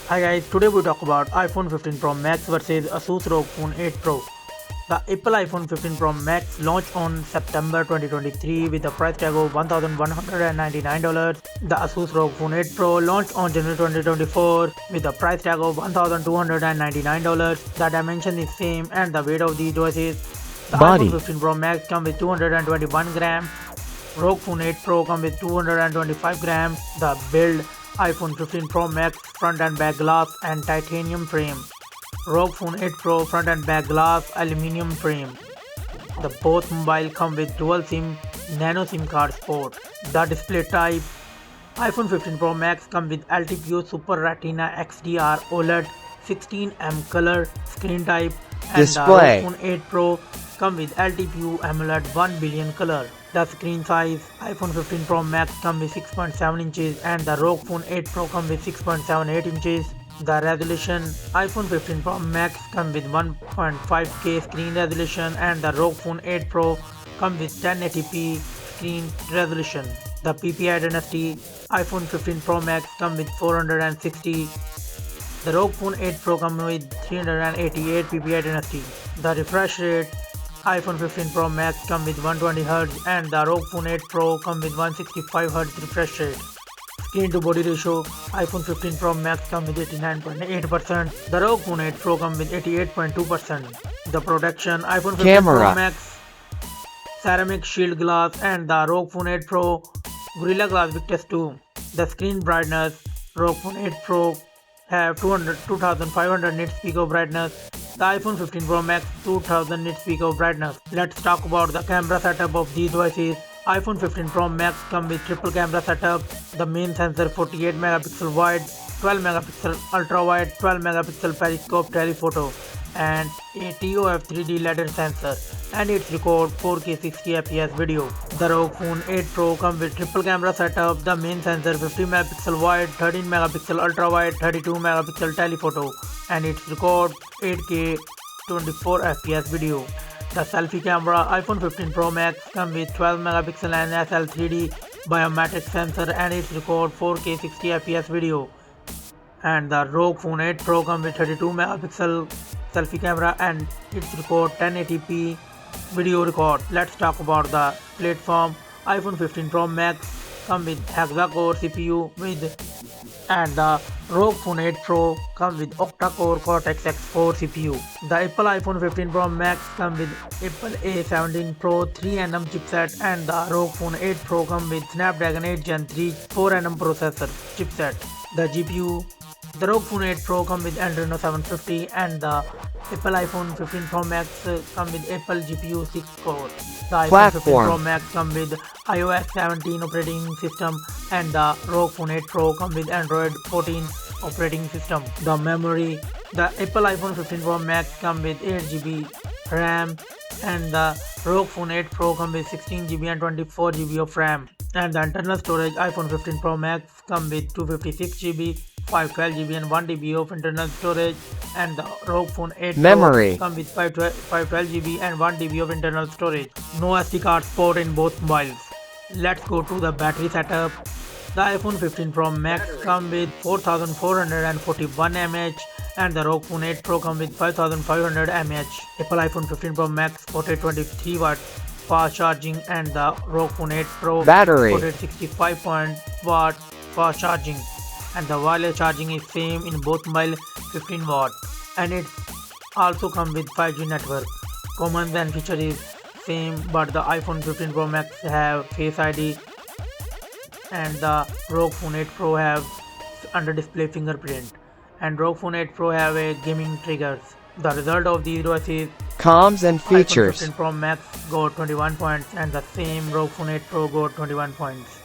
Hi guys, today we talk about iPhone 15 Pro Max versus Asus Rog Phone 8 Pro. The Apple iPhone 15 Pro Max launched on September 2023 with a price tag of $1,199. The Asus Rog Phone 8 Pro launched on January 2024 with a price tag of $1,299. The dimension is same and the weight of these devices. The iPhone 15 Pro Max comes with 221 grams. Rog Phone 8 Pro comes with 225 grams. The build iPhone 15 Pro Max front and back glass and titanium frame. Rog Phone 8 Pro front and back glass aluminium frame. The both mobile come with dual SIM nano SIM card support. The display type iPhone 15 Pro Max come with LTPO Super Retina XDR OLED 16M color screen type and display. The Rog Phone 8 Pro come with LTPO AMOLED 1 billion color. The screen size iPhone 15 Pro Max come with 6.7 inches and the Rog Phone 8 Pro come with 6.78 inches. The resolution iPhone 15 Pro Max come with 1.5K screen resolution and the Rog Phone 8 Pro come with 1080p screen resolution. The PPI density iPhone 15 Pro Max come with 460. The Rog Phone 8 Pro come with 388 PPI density. The refresh rate iPhone 15 Pro Max come with 120Hz and the Rog Phone 8 Pro come with 165Hz refresh rate. Screen to body ratio iPhone 15 Pro Max come with 89.8%. The Rog Phone 8 Pro come with 88.2%. The protection iPhone 15 Pro Max ceramic shield glass and the Rog Phone 8 Pro Gorilla Glass Victus 2. The screen brightness Rog Phone 8 Pro have 2500 nits peak of brightness. The iPhone 15 Pro Max 2000 nits peak of brightness. Let's talk about the camera setup of these devices. iPhone 15 Pro Max come with triple camera setup. The main sensor 48 megapixel wide, 12 megapixel ultra wide, 12 megapixel periscope telephoto and a TOF 3D LiDAR sensor and it record 4K 60 fps video. The Rog Phone 8 Pro come with triple camera setup. The main sensor 50 megapixel wide, 13 megapixel ultra wide, 32 megapixel telephoto and it record 8K 24 fps video. The selfie camera iPhone 15 Pro Max come with 12 megapixel and SL3D biometric sensor and it record 4K 60 fps video. And the Rog Phone 8 Pro come with 32 megapixel selfie camera and it record 1080p video record. Let's talk about the platform. iPhone 15 Pro Max come with hexa-core CPU and the Rog Phone 8 Pro come with octa-core Cortex X4 CPU. The Apple iPhone 15 Pro Max come with Apple A17 Pro 3nm chipset and the Rog Phone 8 Pro come with Snapdragon 8 Gen 3 4nm processor chipset. The GPU the Rog Phone 8 Pro come with Adreno 750 and the Apple iPhone 15 Pro Max come with Apple GPU 6 core. The iPhone 15 Pro Max come with iOS 17 operating system and the Rog Phone 8 Pro come with Android 14 operating system. The memory the Apple iPhone 15 Pro Max come with 8GB RAM and the Rog Phone 8 Pro come with 16GB and 24GB of RAM. And the internal storage iPhone 15 Pro Max come with 256GB, 512GB and 1TB of internal storage and the Rog Phone 8 Pro come with 512GB and 1TB of internal storage. No SD card support in both mobiles. Let's go to the battery setup. The iPhone 15 Pro Max come with 4441 mAh and the Rog Phone 8 Pro come with 5500 mAh. Apple iPhone 15 Pro Max supported 23 watt fast charging and the Rog Phone 8 Pro supported 65 watt fast charging. And the wireless charging is same in both mobile 15 watt and it also come with 5G network. Common and feature is same but the iPhone 15 Pro Max have Face ID and the Rog Phone 8 Pro have under display fingerprint and Rog Phone 8 Pro have a gaming triggers. The result of these devices comms and features. iPhone 15 Pro Max got 21 points and the same Rog Phone 8 Pro got 21 points.